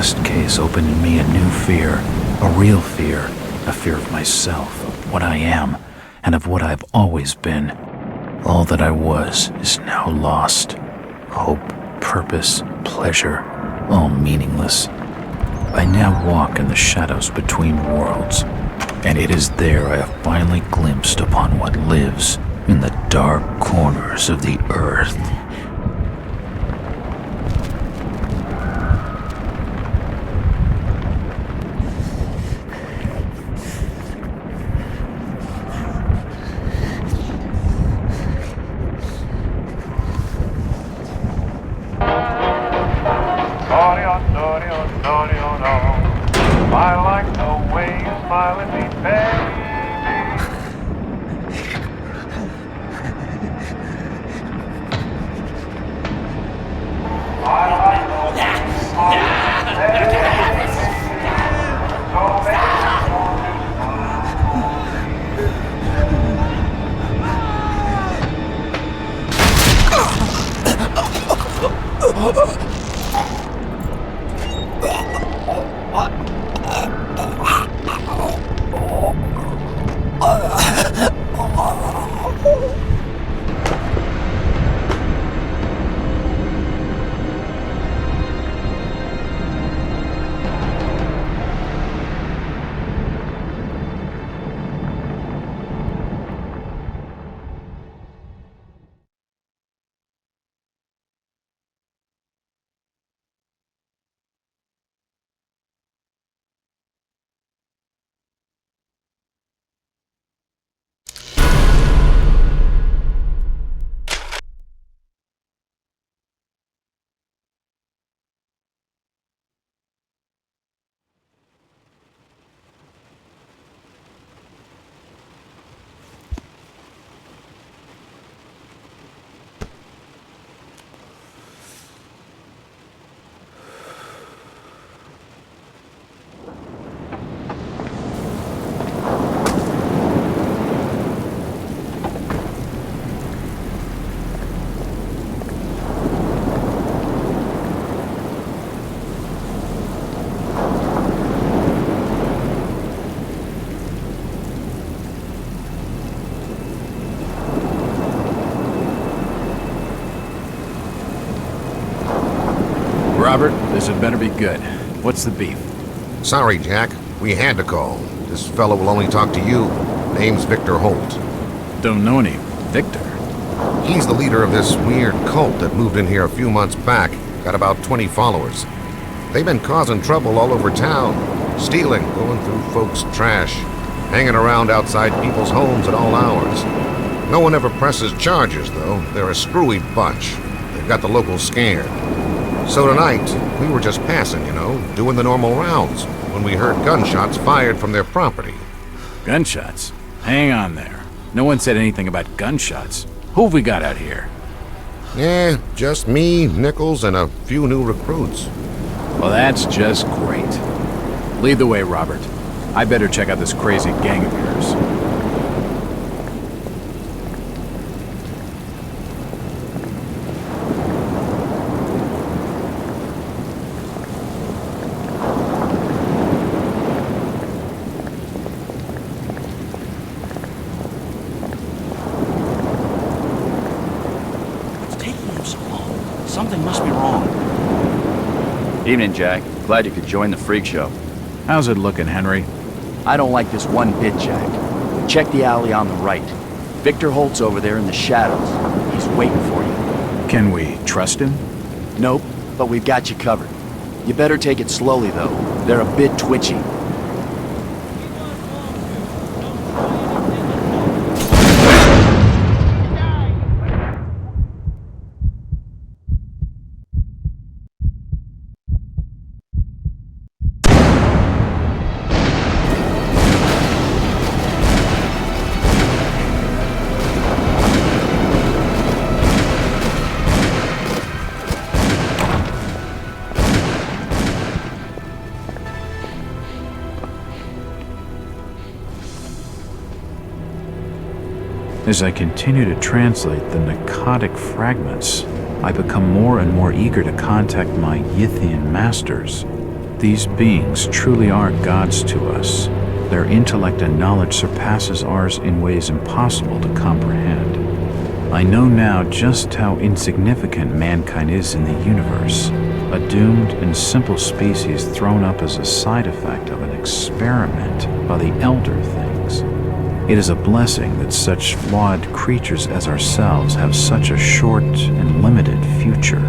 last case opened in me a new fear, a real fear, a fear of myself, of what I am, and of what I've always been. All that I was is now lost. Hope, purpose, pleasure, all meaningless. I now walk in the shadows between worlds, and it is there I have finally glimpsed upon what lives in the dark corners of the earth. I like the way you smile at me, baby. I like the way you smile at me, baby. So baby, Robert, this had better be good. What's the beef? Sorry, Jack. We had to call. This fellow will only talk to you. Name's Victor Holt. Don't know any Victor. He's the leader of this weird cult that moved in here a few months back. Got about 20 followers. They've been causing trouble all over town. Stealing, going through folks' trash, hanging around outside people's homes at all hours. No one ever presses charges, though. They're a screwy bunch. They've got the locals scared. So tonight, we were just passing, doing the normal rounds, when we heard gunshots fired from their property. Gunshots? Hang on there. No one said anything about gunshots. Who have we got out here? Just me, Nichols, and a few new recruits. Well, that's just great. Lead the way, Robert. I better check out this crazy gang of yours. Something must be wrong. Evening, Jack. Glad you could join the freak show. How's it looking, Henry? I don't like this one bit, Jack. Check the alley on the right. Victor Holt's over there in the shadows. He's waiting for you. Can we trust him? Nope, but we've got you covered. You better take it slowly, though. They're a bit twitchy. As I continue to translate the narcotic fragments, I become more and more eager to contact my Yithian masters. These beings truly are gods to us. Their intellect and knowledge surpasses ours in ways impossible to comprehend. I know now just how insignificant mankind is in the universe, a doomed and simple species thrown up as a side effect of an experiment by the elder things. It is a blessing that such flawed creatures as ourselves have such a short and limited future.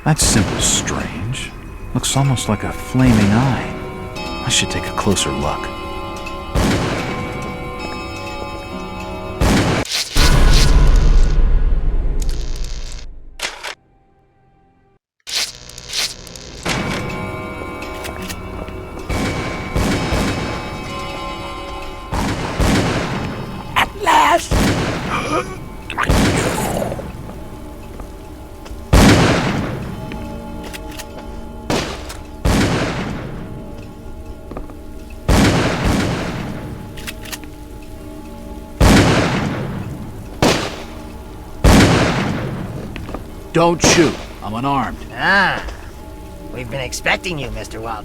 That symbol's strange. Looks almost like a flaming eye. I should take a closer look. At last! Don't shoot. I'm unarmed. Ah, we've been expecting you, Mr. Walt.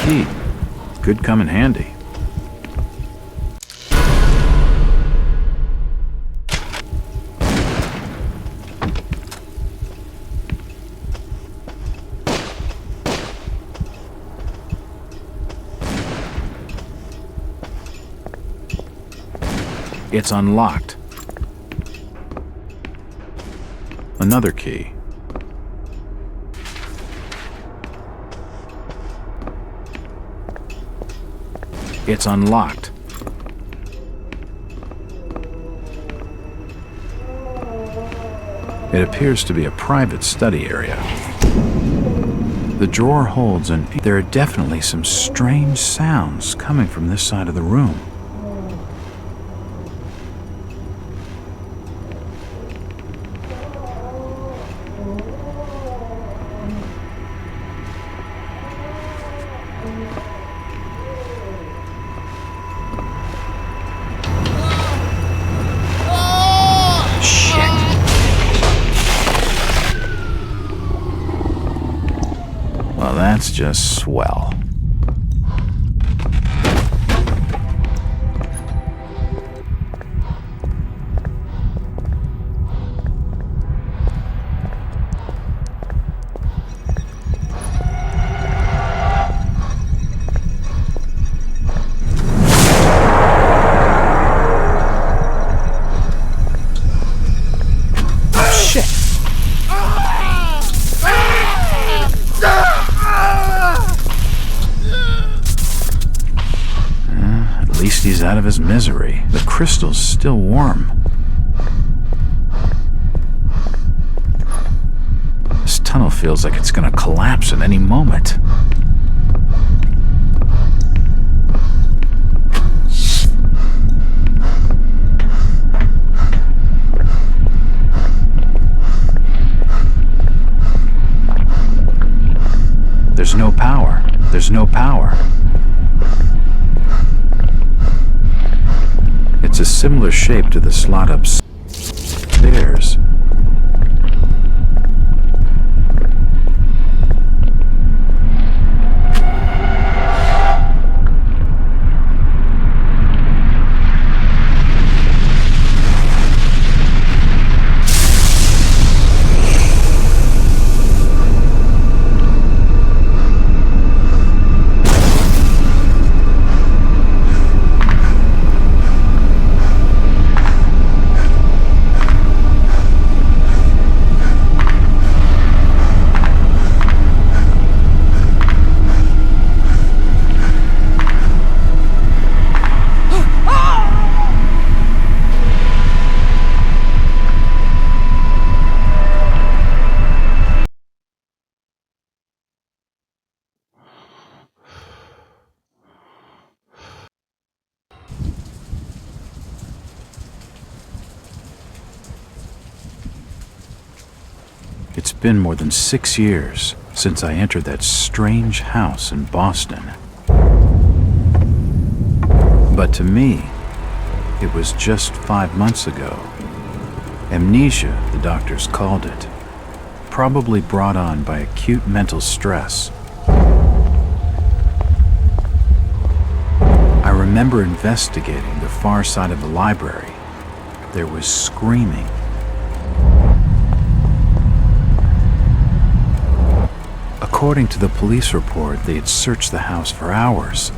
Key. Could come in handy. It's unlocked. Another key. It's unlocked. It appears to be a private study area. The drawer holds and there are definitely some strange sounds coming from this side of the room. Well, that's just swell. At least he's out of his misery. The crystal's still warm. This tunnel feels like it's gonna collapse at any moment. There's no power. There's no power. It's a similar shape to the slot upstairs. been more than 6 years since I entered that strange house in Boston. But to me, it was just 5 months ago. Amnesia, the doctors called it, probably brought on by acute mental stress. I remember investigating the far side of the library. There was screaming. According to the police report, they had searched the house for hours,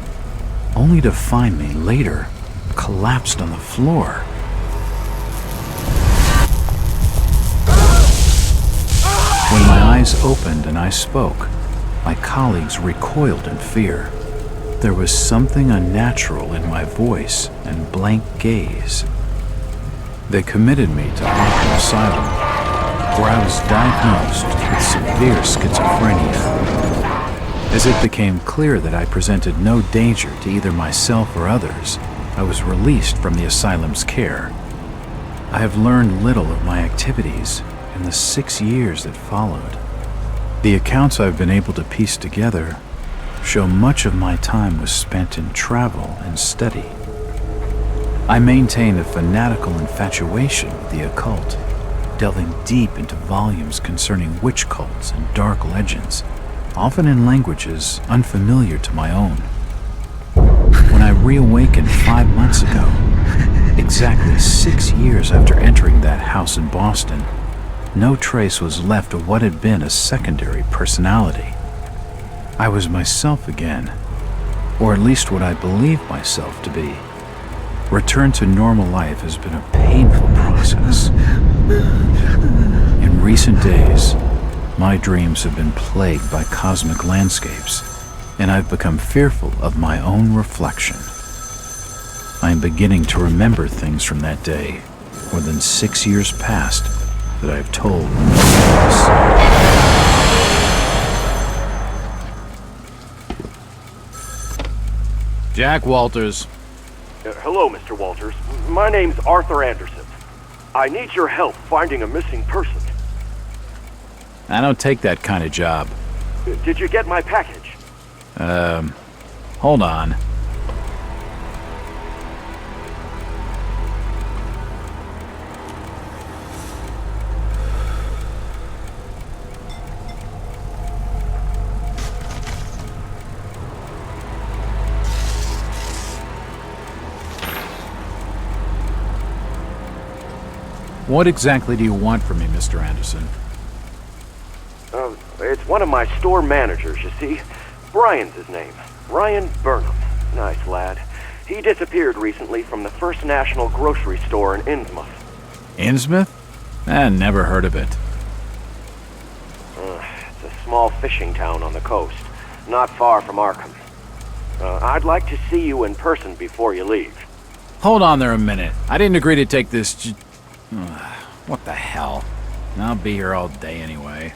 only to find me later collapsed on the floor. When my eyes opened and I spoke, my colleagues recoiled in fear. There was something unnatural in my voice and blank gaze. They committed me to Arkham Asylum, where I was diagnosed with severe schizophrenia. As it became clear that I presented no danger to either myself or others, I was released from the asylum's care. I have learned little of my activities in the 6 years that followed. The accounts I've been able to piece together show much of my time was spent in travel and study. I maintained a fanatical infatuation with the occult, delving deep into volumes concerning witch cults and dark legends, often in languages unfamiliar to my own. When I reawakened 5 months ago, exactly 6 years after entering that house in Boston, no trace was left of what had been a secondary personality. I was myself again, or at least what I believed myself to be. Return to normal life has been a painful process. In recent days, my dreams have been plagued by cosmic landscapes, and I've become fearful of my own reflection. I am beginning to remember things from that day, more than 6 years past, that I have told no one else. Jack Walters. Hello, Mr. Walters. My name's Arthur Anderson. I need your help finding a missing person. I don't take that kind of job. Did you get my package? Hold on. What exactly do you want from me, Mr. Anderson? It's one of my store managers, you see. Brian's his name. Ryan Burnham. Nice lad. He disappeared recently from the First National grocery store in Innsmouth. Innsmouth? Never heard of it. It's a small fishing town on the coast, not far from Arkham. I'd like to see you in person before you leave. Hold on there a minute. I didn't agree to take this what the hell? I'll be here all day anyway.